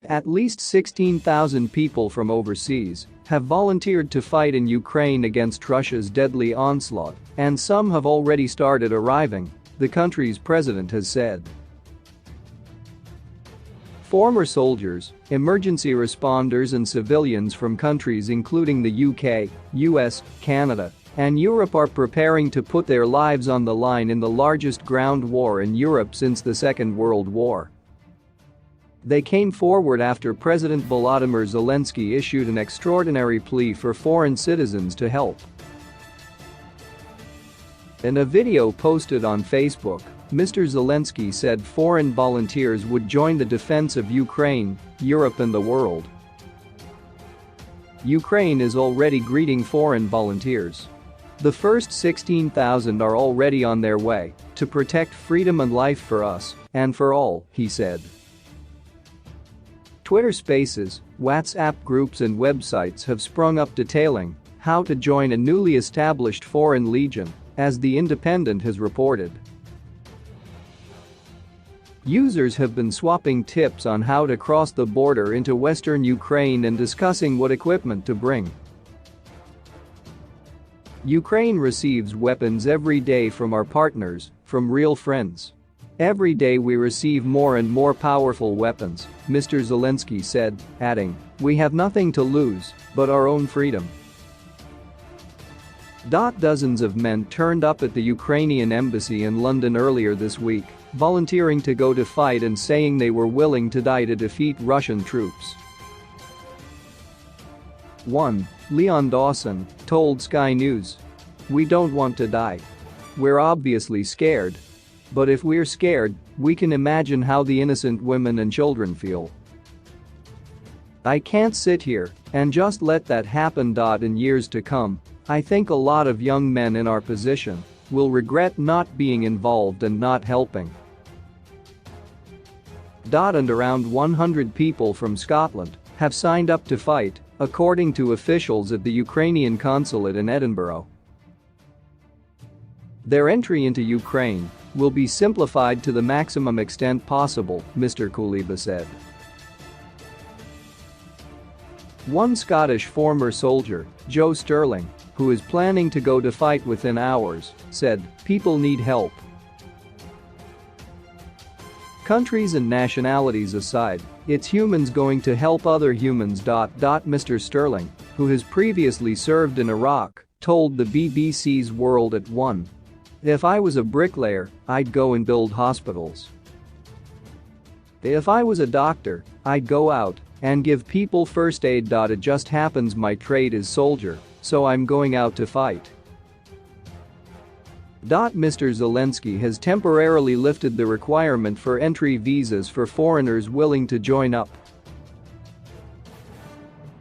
At least 16,000 people from overseas have volunteered to fight in Ukraine against Russia's deadly onslaught, and some have already started arriving, the country's president has said. Former soldiers, emergency responders and civilians from countries including the UK, US, Canada, and Europe are preparing to put their lives on the line in the largest ground war in Europe since the Second World War. They came forward after President Volodymyr Zelensky issued an extraordinary plea for foreign citizens to help. In a video posted on Facebook, Mr. Zelensky said foreign volunteers would join the defense of Ukraine, Europe and the world. Ukraine is already greeting foreign volunteers. The first 16,000 are already on their way to protect freedom and life for us and for all, he said. Twitter Spaces, WhatsApp groups and websites have sprung up detailing how to join a newly established foreign legion, as The Independent has reported. Users have been swapping tips on how to cross the border into western Ukraine and discussing what equipment to bring. Ukraine receives weapons every day from our partners, from real friends. Every day we receive more and more powerful weapons, Mr. Zelensky said, adding, "We have nothing to lose but our own freedom." Dozens of men turned up at the Ukrainian embassy in London earlier this week, volunteering to go to fight and saying they were willing to die to defeat Russian troops. One, Leon Dawson, told Sky News, "We don't want to die. We're obviously scared. But if we're scared, we can imagine how the innocent women and children feel. I can't sit here and just let that happen. In years to come, I think a lot of young men in our position will regret not being involved and not helping." And around 100 people from Scotland have signed up to fight, according to officials at the Ukrainian consulate in Edinburgh. Their entry into Ukraine will be simplified to the maximum extent possible, Mr. Kuleba said. One Scottish former soldier, Joe Sterling, who is planning to go to fight within hours, said, "People need help." Countries and nationalities aside, it's humans going to help other humans. Mr. Sterling, who has previously served in Iraq, told the BBC's World at 1. "If I was a bricklayer, I'd go and build hospitals. If I was a doctor, I'd go out and give people first aid. It just happens my trade is soldier, so I'm going out to fight." Mr. Zelensky has temporarily lifted the requirement for entry visas for foreigners willing to join up.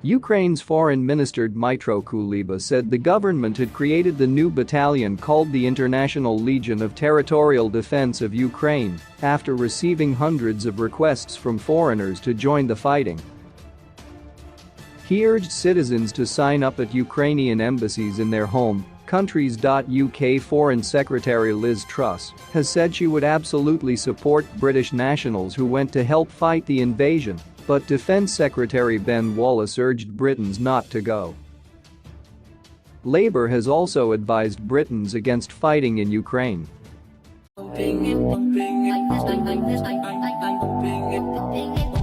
Ukraine's Foreign Minister Dmytro Kuleba said the government had created the new battalion called the International Legion of Territorial Defense of Ukraine after receiving hundreds of requests from foreigners to join the fighting. He urged citizens to sign up at Ukrainian embassies in their home countries. UK Foreign Secretary Liz Truss has said she would absolutely support British nationals who went to help fight the invasion, but Defence Secretary Ben Wallace urged Britons not to go. Labour has also advised Britons against fighting in Ukraine. Like this.